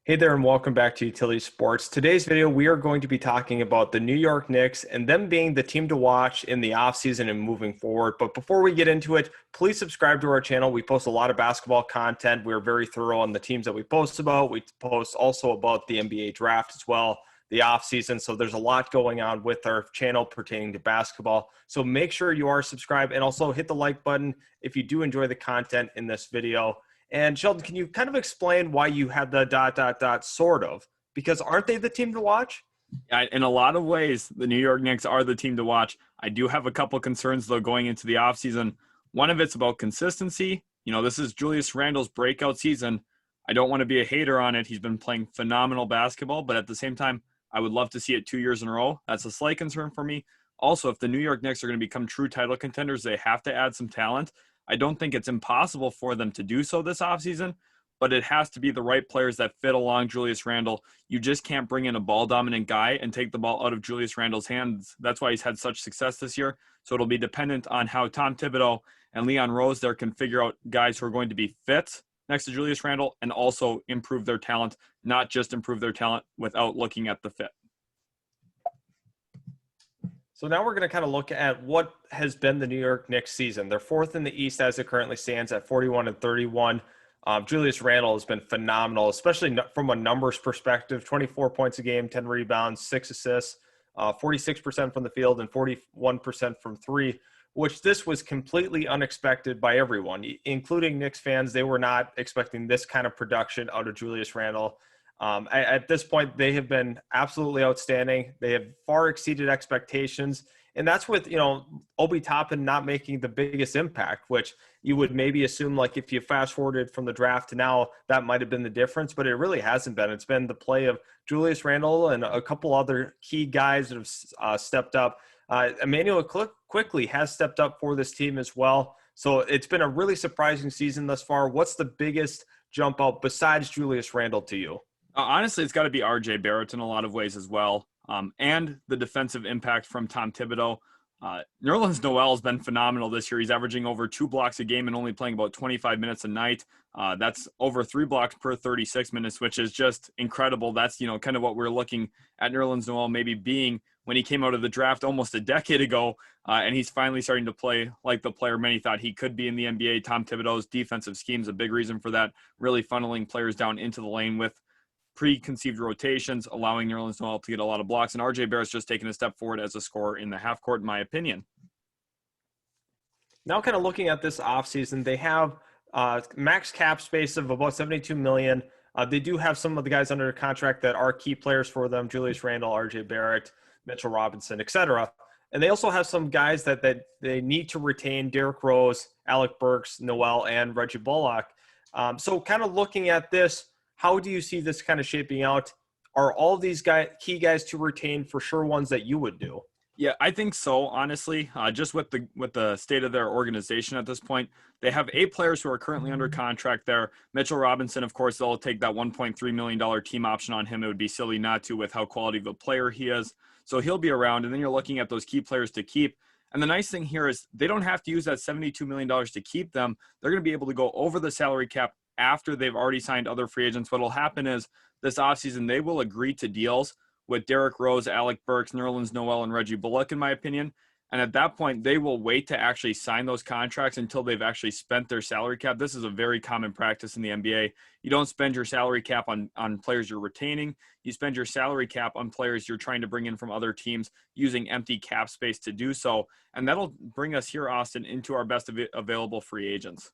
Hey there and welcome back to Utility Sports. Today's video, we are going to be talking about the New York Knicks and them being the team to watch in the offseason and moving forward. But before we get into it, please subscribe to our channel. We post a lot of basketball content. We're very thorough on the teams that we post about. We post also about the NBA draft as well, the offseason. So there's a lot going on with our channel pertaining to basketball. So make sure you are subscribed and also hit the like button if you do enjoy the content in this video. And Sheldon, can you kind of explain why you had the ... sort of? Because aren't they the team to watch? In a lot of ways, the New York Knicks are the team to watch. I do have a couple concerns, though, going into the offseason. One of it's about consistency. This is Julius Randle's breakout season. I don't want to be a hater on it. He's been playing phenomenal basketball, but at the same time, I would love to see it 2 years in a row. That's a slight concern for me. Also, if the New York Knicks are going to become true title contenders, they have to add some talent. I don't think it's impossible for them to do so this offseason, but it has to be the right players that fit along Julius Randle. You just can't bring in a ball-dominant guy and take the ball out of Julius Randle's hands. That's why he's had such success this year. So it'll be dependent on how Tom Thibodeau and Leon Rose there can figure out guys who are going to be fit next to Julius Randle and also improve their talent, not just improve their talent without looking at the fit. So now we're going to kind of look at what has been the New York Knicks season. They're fourth in the East as it currently stands at 41-31. Julius Randle has been phenomenal, especially from a numbers perspective. 24 points a game, 10 rebounds, 6 assists, 46% from the field, and 41% from three, which this was completely unexpected by everyone, including Knicks fans. They were not expecting this kind of production out of Julius Randle. At this point, they have been absolutely outstanding. They have far exceeded expectations. And that's with, Obi Toppin not making the biggest impact, which you would maybe assume, like, if you fast forwarded from the draft to now, that might have been the difference, but it really hasn't been. It's been the play of Julius Randle and a couple other key guys that have stepped up. Emmanuel quickly has stepped up for this team as well. So it's been a really surprising season thus far. What's the biggest jump out besides Julius Randle to you? Honestly, it's got to be RJ Barrett in a lot of ways as well. And the defensive impact from Tom Thibodeau. Nerlens Noel has been phenomenal this year. He's averaging over 2 blocks a game and only playing about 25 minutes a night. That's over 3 blocks per 36 minutes, which is just incredible. That's, kind of what we're looking at Nerlens Noel maybe being when he came out of the draft almost a decade ago. And he's finally starting to play like the player many thought he could be in the NBA. Tom Thibodeau's defensive scheme is a big reason for that, really funneling players down into the lane with preconceived rotations, allowing Nerlens Noel to get a lot of blocks. And RJ Barrett's just taken a step forward as a scorer in the half court, in my opinion. Now kind of looking at this offseason, they have max cap space of about $72 million. They do have some of the guys under contract that are key players for them: Julius Randle, RJ Barrett, Mitchell Robinson, etc. And they also have some guys that they need to retain: Derrick Rose, Alec Burks, Noel, and Reggie Bullock. So kind of looking at this, how do you see this kind of shaping out? Are all these key guys to retain for sure ones that you would do? Yeah, I think so, honestly. Just with the state of their organization at this point, they have 8 players who are currently under contract there. Mitchell Robinson, of course, they'll take that $1.3 million team option on him. It would be silly not to with how quality of a player he is. So he'll be around, and then you're looking at those key players to keep. And the nice thing here is they don't have to use that $72 million to keep them. They're going to be able to go over the salary cap after they've already signed other free agents. What will happen is this offseason, they will agree to deals with Derrick Rose, Alec Burks, Nerlens Noel, and Reggie Bullock, in my opinion. And at that point, they will wait to actually sign those contracts until they've actually spent their salary cap. This is a very common practice in the NBA. You don't spend your salary cap on players you're retaining. You spend your salary cap on players you're trying to bring in from other teams using empty cap space to do so. And that'll bring us here, Austin, into our best available free agents.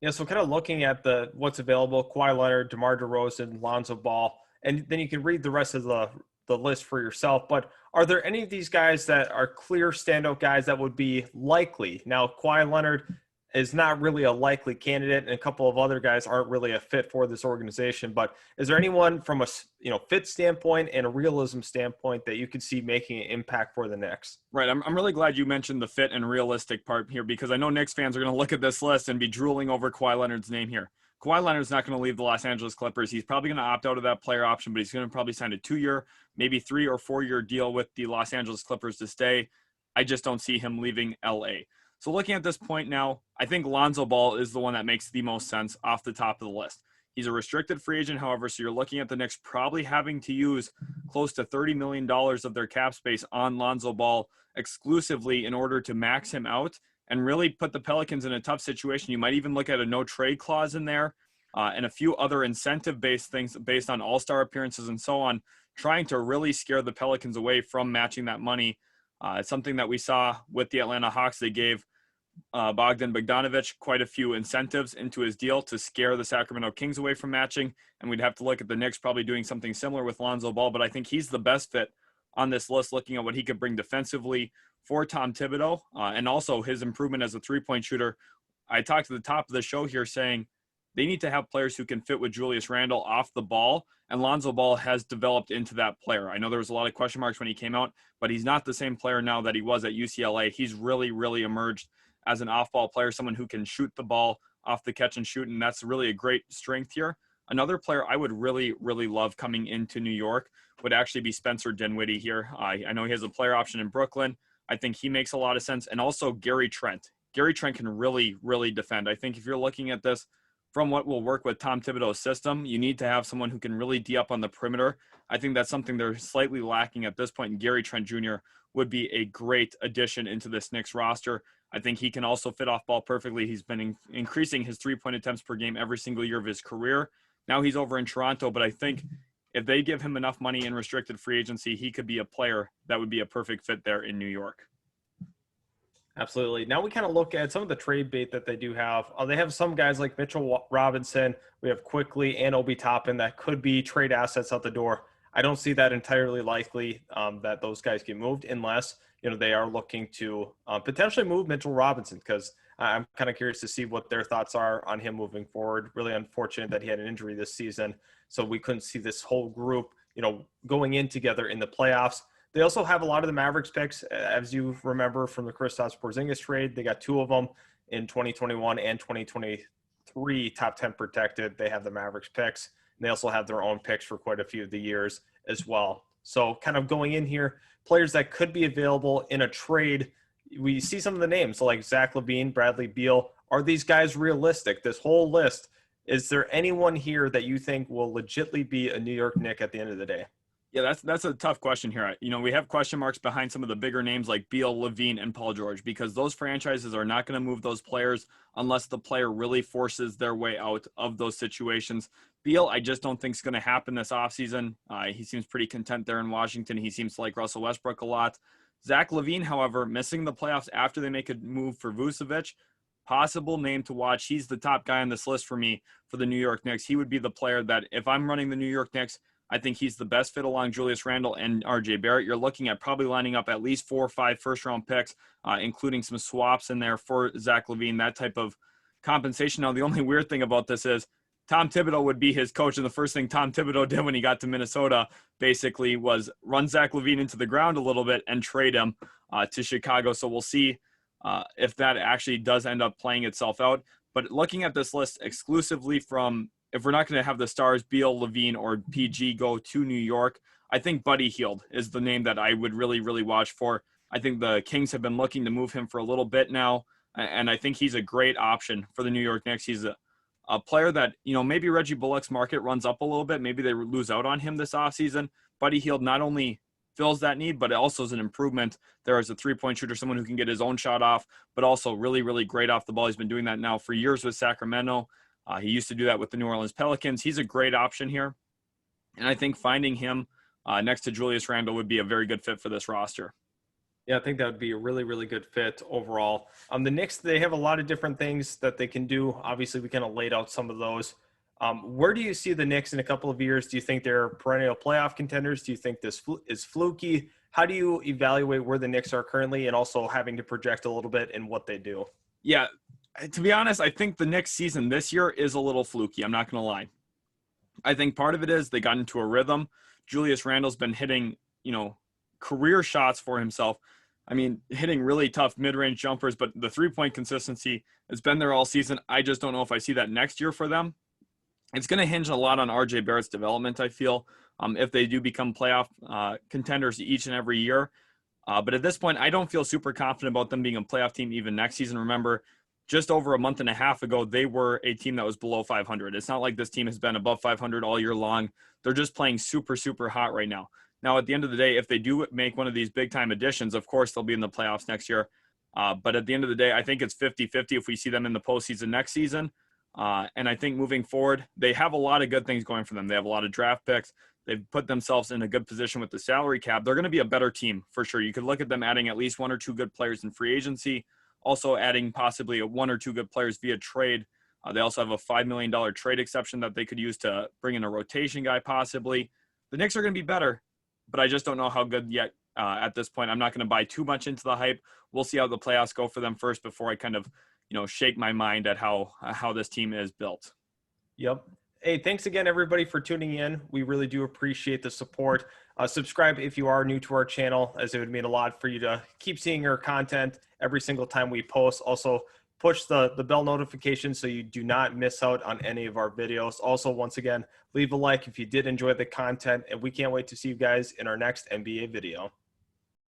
Yeah, so kind of looking at what's available: Kawhi Leonard, DeMar DeRozan, Lonzo Ball, and then you can read the rest of the list for yourself. But are there any of these guys that are clear standout guys that would be likely? Now, Kawhi Leonard is not really a likely candidate, and a couple of other guys aren't really a fit for this organization. But is there anyone from a fit standpoint and a realism standpoint that you could see making an impact for the Knicks? Right. I'm really glad you mentioned the fit and realistic part here, because I know Knicks fans are going to look at this list and be drooling over Kawhi Leonard's name here. Kawhi Leonard's not going to leave the Los Angeles Clippers. He's probably going to opt out of that player option, but he's going to probably sign a 2-year, maybe 3 or 4-year deal with the Los Angeles Clippers to stay. I just don't see him leaving LA. So looking at this point now, I think Lonzo Ball is the one that makes the most sense off the top of the list. He's a restricted free agent, however, so you're looking at the Knicks probably having to use close to $30 million of their cap space on Lonzo Ball exclusively in order to max him out and really put the Pelicans in a tough situation. You might even look at a no trade clause in there and a few other incentive-based things based on all-star appearances and so on, trying to really scare the Pelicans away from matching that money. It's something that we saw with the Atlanta Hawks. They gave Bogdan Bogdanovic quite a few incentives into his deal to scare the Sacramento Kings away from matching, and we'd have to look at the Knicks probably doing something similar with Lonzo Ball, but I think he's the best fit on this list, looking at what he could bring defensively for Tom Thibodeau, and also his improvement as a three-point shooter. I talked at the top of the show here saying they need to have players who can fit with Julius Randle off the ball, and Lonzo Ball has developed into that player. I know there was a lot of question marks when he came out, but he's not the same player now that he was at UCLA. He's really, really emerged as an off-ball player, someone who can shoot the ball off the catch and shoot, and that's really a great strength here. Another player I would really, really love coming into New York would actually be Spencer Dinwiddie here. I know he has a player option in Brooklyn. I think he makes a lot of sense. And also Gary Trent. Gary Trent can really, really defend. I think if you're looking at this from what will work with Tom Thibodeau's system, you need to have someone who can really D up on the perimeter. I think that's something they're slightly lacking at this point, and Gary Trent Jr. would be a great addition into this Knicks roster. I think he can also fit off ball perfectly. He's been increasing his three-point attempts per game every single year of his career. Now he's over in Toronto, but I think if they give him enough money in restricted free agency, he could be a player that would be a perfect fit there in New York. Absolutely. Now we kind of look at some of the trade bait that they do have. They have some guys like Mitchell Robinson. We have Quickly and Obi Toppin that could be trade assets out the door. I don't see that entirely likely that those guys get moved unless they are looking to potentially move Mitchell Robinson, because I'm kind of curious to see what their thoughts are on him moving forward. Really unfortunate that he had an injury this season, so we couldn't see this whole group going in together in the playoffs. They also have a lot of the Mavericks picks, as you remember from the Kristaps Porzingis trade. They got two of them in 2021 and 2023, top 10 protected. They have the Mavericks picks. And they also have their own picks for quite a few of the years as well. So kind of going in here, players that could be available in a trade, we see some of the names, so like Zach LaVine, Bradley Beal. Are these guys realistic? This whole list, is there anyone here that you think will legitimately be a New York Knick at the end of the day? Yeah, that's a tough question here. We have question marks behind some of the bigger names like Beal, LaVine, and Paul George, because those franchises are not going to move those players unless the player really forces their way out of those situations. Beal, I just don't think is going to happen this offseason. He seems pretty content there in Washington. He seems to like Russell Westbrook a lot. Zach LaVine, however, missing the playoffs after they make a move for Vucevic, possible name to watch. He's the top guy on this list for me for the New York Knicks. He would be the player that if I'm running the New York Knicks, I think he's the best fit along Julius Randle and RJ Barrett. You're looking at probably lining up at least 4 or 5 first-round picks, including some swaps in there for Zach LaVine, that type of compensation. Now, the only weird thing about this is Tom Thibodeau would be his coach, and the first thing Tom Thibodeau did when he got to Minnesota basically was run Zach LaVine into the ground a little bit and trade him to Chicago. So we'll see if that actually does end up playing itself out. But looking at this list exclusively from, if we're not going to have the stars, Beal, LaVine, or PG go to New York, I think Buddy Hield is the name that I would really, really watch for. I think the Kings have been looking to move him for a little bit now, and I think he's a great option for the New York Knicks. He's a player that, maybe Reggie Bullock's market runs up a little bit. Maybe they lose out on him this offseason. Buddy Hield not only fills that need, but it also is an improvement there as a three-point shooter, someone who can get his own shot off, but also really, really great off the ball. He's been doing that now for years with Sacramento. He used to do that with the New Orleans Pelicans. He's a great option here. And I think finding him next to Julius Randle would be a very good fit for this roster. Yeah, I think that would be a really, really good fit overall. The Knicks, they have a lot of different things that they can do. Obviously, we kind of laid out some of those. Where do you see the Knicks in a couple of years? Do you think they're perennial playoff contenders? Do you think this is fluky? How do you evaluate where the Knicks are currently and also having to project a little bit in what they do? Yeah, to be honest, I think the Knicks season this year is a little fluky. I'm not going to lie. I think part of it is they got into a rhythm. Julius Randle's been hitting, career shots for himself. I mean, hitting really tough mid-range jumpers, but the three-point consistency has been there all season. I just don't know if I see that next year for them. It's going to hinge a lot on RJ Barrett's development, I feel, if they do become playoff contenders each and every year. But at this point, I don't feel super confident about them being a playoff team even next season. Remember, just over a month and a half ago, they were a team that was below 500. It's not like this team has been above 500 all year long. They're just playing super, super hot right now. Now, at the end of the day, if they do make one of these big-time additions, of course, they'll be in the playoffs next year. But at the end of the day, I think it's 50-50 if we see them in the postseason next season. And I think moving forward, they have a lot of good things going for them. They have a lot of draft picks. They've put themselves in a good position with the salary cap. They're going to be a better team for sure. You could look at them adding at least one or two good players in free agency, also adding possibly one or two good players via trade. They also have a $5 million trade exception that they could use to bring in a rotation guy possibly. The Knicks are going to be better, but I just don't know how good yet at this point. I'm not going to buy too much into the hype. We'll see how the playoffs go for them first before I kind of, shake my mind at how this team is built. Yep. Hey, thanks again, everybody, for tuning in. We really do appreciate the support. Subscribe if you are new to our channel, as it would mean a lot for you to keep seeing our content every single time we post. Also, push the bell notification so you do not miss out on any of our videos. Also, once again, leave a like if you did enjoy the content, and we can't wait to see you guys in our next NBA video.